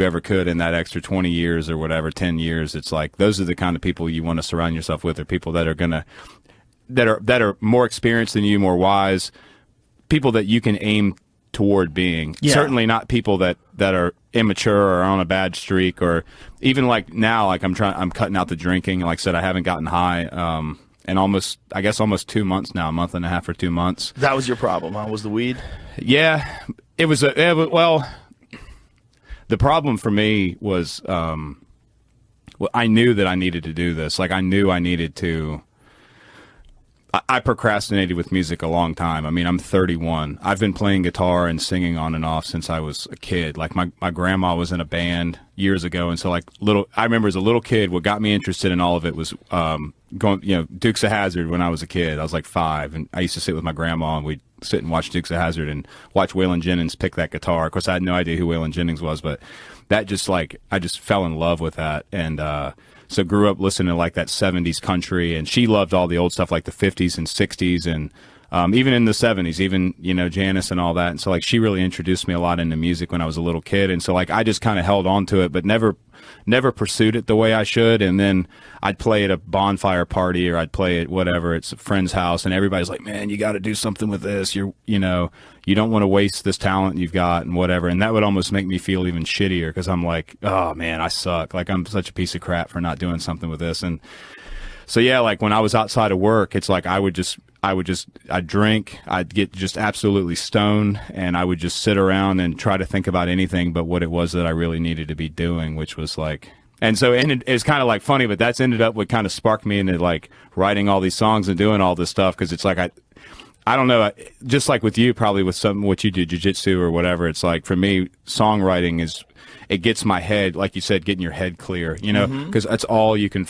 you ever could in that extra 20 years or whatever, 10 years. It's like, those are the kind of people you want to surround yourself with, are people that are that are more experienced than you, more wise, people that you can aim toward being. Yeah. Certainly not people that are immature or on a bad streak, or even like now, like I'm cutting out the drinking. Like I said, I haven't gotten high and almost 2 months now, a month and a half or 2 months. That was your problem, huh? Was the weed? Yeah, it was. Well, the problem for me was, I knew that I needed to do this. Like I knew I needed to. I procrastinated with music a long time. I mean, I'm 31. I've been playing guitar and singing on and off since I was a kid. Like my grandma was in a band years ago, and so I remember as a little kid, what got me interested in all of it was going, Dukes of Hazzard when I was a kid. I was like 5, and I used to sit with my grandma, and we'd sit and watch Dukes of Hazzard and watch Waylon Jennings pick that guitar. Of course, I had no idea who Waylon Jennings was, but that just I just fell in love with that, and so grew up listening to like that 70s country, and she loved all the old stuff like the 50s and 60s, and even in the 70s, even, Janis and all that. And so like she really introduced me a lot into music when I was a little kid. And so like I just kind of held on to it, but never pursued it the way I should. And then I'd play at a bonfire party, or I'd play at whatever, it's a friend's house, and everybody's like, man, you got to do something with this. You don't want to waste this talent you've got and whatever. And that would almost make me feel even shittier, because I'm like, oh man, I suck. Like I'm such a piece of crap for not doing something with this. And so, yeah, like when I was outside of work, it's like I'd drink, I'd get just absolutely stoned, and I would just sit around and try to think about anything but what it was that I really needed to be doing, which was like, and so it's kind of like funny, but that's ended up what kind of sparked me into like writing all these songs and doing all this stuff. Because it's like, I don't know, just like with you, probably with what you do, jiu-jitsu or whatever, it's like for me, songwriting it gets my head, like you said, getting your head clear, because that's all you can,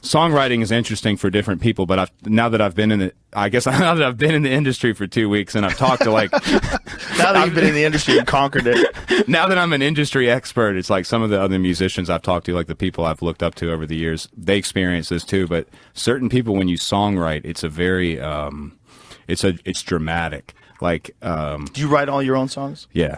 songwriting is interesting for different people, but now that I've been in the industry for 2 weeks, and I've talked to like now that you've been in the industry, you conquered it. Now that I'm an industry expert, it's like some of the other musicians I've talked to, like the people I've looked up to over the years, they experience this too. But certain people, when you songwrite, it's a very it's dramatic. Like, do you write all your own songs? Yeah,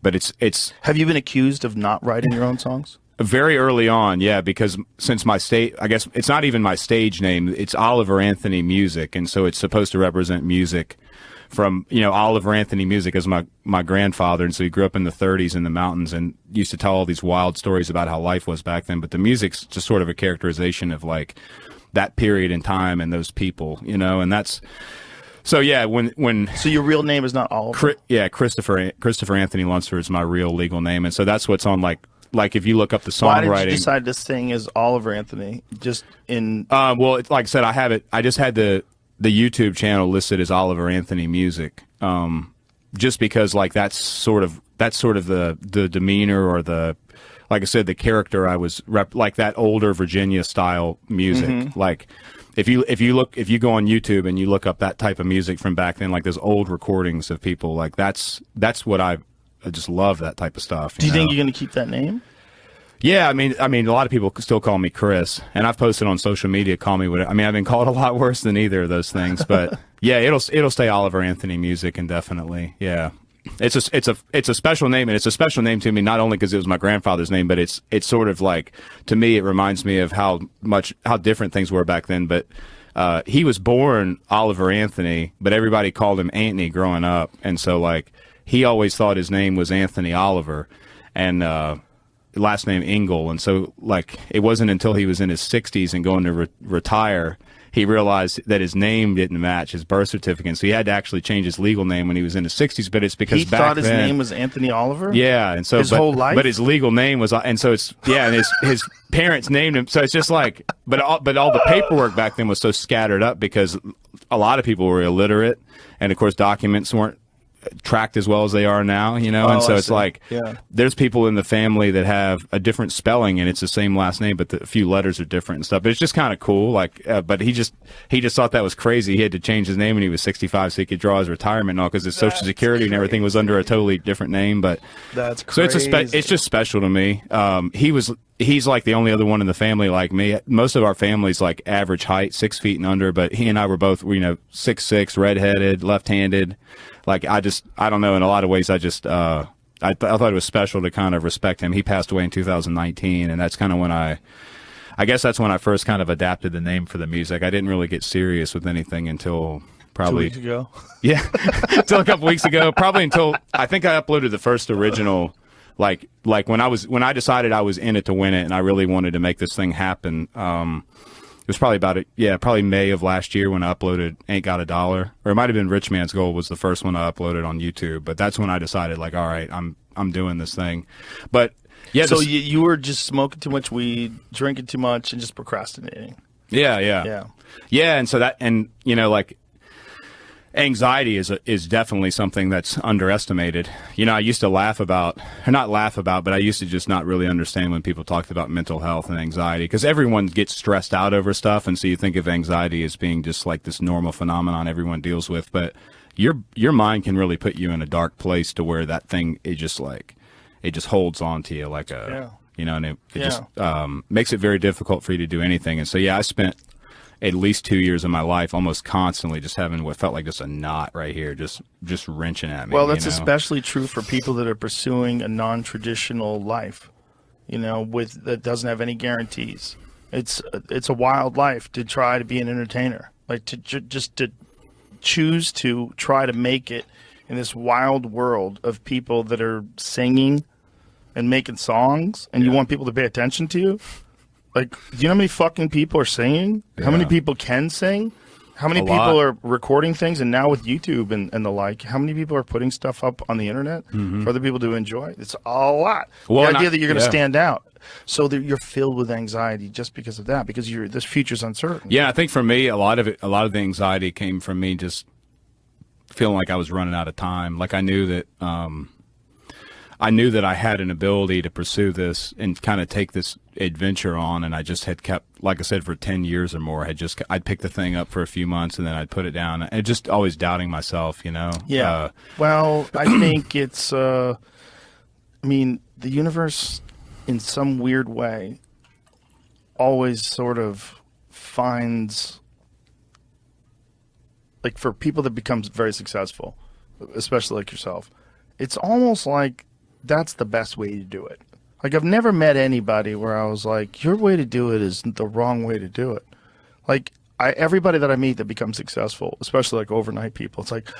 but it's. Have you been accused of not writing your own songs? Very early on, yeah, because since I guess it's not even my stage name, it's Oliver Anthony Music, and so it's supposed to represent music from, Oliver Anthony Music is my grandfather, and so he grew up in the 30s in the mountains and used to tell all these wild stories about how life was back then, but the music's just sort of a characterization of like that period in time and those people, and that's. So yeah, so your real name is not Oliver? Christopher Anthony Lunsford is my real legal name, and so that's what's on like if you look up the songwriting. Why did you decide to sing as Oliver Anthony? Just in well, like I said, I have it. I just had the YouTube channel listed as Oliver Anthony Music, just because like that's sort of the demeanor, or the, like I said, the character I was like that older Virginia style music, like. If you go on YouTube and you look up that type of music from back then, like those old recordings of people, like that's what I just love, that type of stuff. Do you think you're going to keep that name? Yeah, I mean, a lot of people still call me Chris, and I've posted on social media, call me whatever. I mean, I've been called a lot worse than either of those things, but yeah, it'll stay Oliver Anthony Music, indefinitely. Yeah. It's a special name, and it's a special name to me not only because it was my grandfather's name, but it's sort of like, to me, it reminds me of how different things were back then. But he was born Oliver Anthony, but everybody called him Anthony growing up, and so like he always thought his name was Anthony Oliver, and last name Engel, and so like it wasn't until he was in his 60s and going to retire, he realized that his name didn't match his birth certificate, so he had to actually change his legal name when he was in his 60s. But it's because he thought his name was Anthony Oliver. Yeah, and so his whole life. But his legal name was, and so it's and his parents named him. So it's just like, but all the paperwork back then was so scattered up because a lot of people were illiterate, and of course documents weren't tracked as well as they are now, and so it's like there's people in the family that have a different spelling and it's the same last name, but a few letters are different and stuff. But it's just kind of cool, like but he just thought that was crazy. He had to change his name when he was 65 so he could draw his retirement and all, because his social security and everything was under a totally different name. But that's crazy. So it's just special to me. He's like the only other one in the family like me. Most of our family's like average height, 6 feet and under, but he and I were both 6'6", redheaded, left-handed. Like I don't know, in a lot of ways I just I thought it was special to kind of respect him. He passed away in 2019, and that's kind of when I guess that's when I first kind of adapted the name for the music. I didn't really get serious with anything until probably 2 weeks ago. Yeah, until a couple weeks ago. Probably until I think I uploaded the first original, like when I decided I was in it to win it, and I really wanted to make this thing happen. It was probably probably May of last year when I uploaded "Ain't Got a Dollar," or it might have been "Rich Man's Gold" was the first one I uploaded on YouTube. But that's when I decided, like, all right, I'm doing this thing. But yeah, so you were just smoking too much weed, drinking too much, and just procrastinating. Yeah. And so that, and you know, like, anxiety is definitely something that's underestimated. You know, I used to not laugh about, but I used to just not really understand when people talked about mental health and anxiety, because everyone gets stressed out over stuff, and so you think of anxiety as being just like this normal phenomenon everyone deals with, but your mind can really put you in a dark place to where that thing it just holds on to you like you know, and it just makes it very difficult for you to do anything. And so I spent at least 2 years of my life almost constantly just having what felt like just a knot right here, just wrenching at me. Well, that's especially true for people that are pursuing a non-traditional life, you know, that doesn't have any guarantees. It's a wild life to try to be an entertainer, like to just to choose to try to make it in this wild world of people that are singing and making songs, and you want people to pay attention to you. Like, do you know how many fucking people are singing? Yeah. How many people can sing? How many people are recording things? And now with YouTube and the like, how many people are putting stuff up on the internet for other people to enjoy? It's a lot. Well, the idea that you're going to stand out. So that you're filled with anxiety just because of that, because this future's uncertain. Yeah, I think for me, a lot of the anxiety came from me just feeling like I was running out of time. Like I knew that I had an ability to pursue this and kind of take this adventure on, and I just had kept, like I said, for 10 years or more, I'd pick the thing up for a few months and then I'd put it down, and just always doubting myself, you know? Yeah. Well, I think it's, I mean, the universe in some weird way always sort of finds, like, for people that become very successful, especially like yourself, it's almost like that's the best way to do it. Like, I've never met anybody where I was like, your way to do it is the wrong way to do it. Like, everybody that I meet that becomes successful, especially like overnight people, it's like,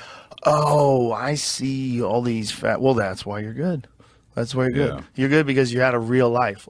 oh, I see all these well, that's why you're good. That's why you're good. You're good because you had a real life. Like,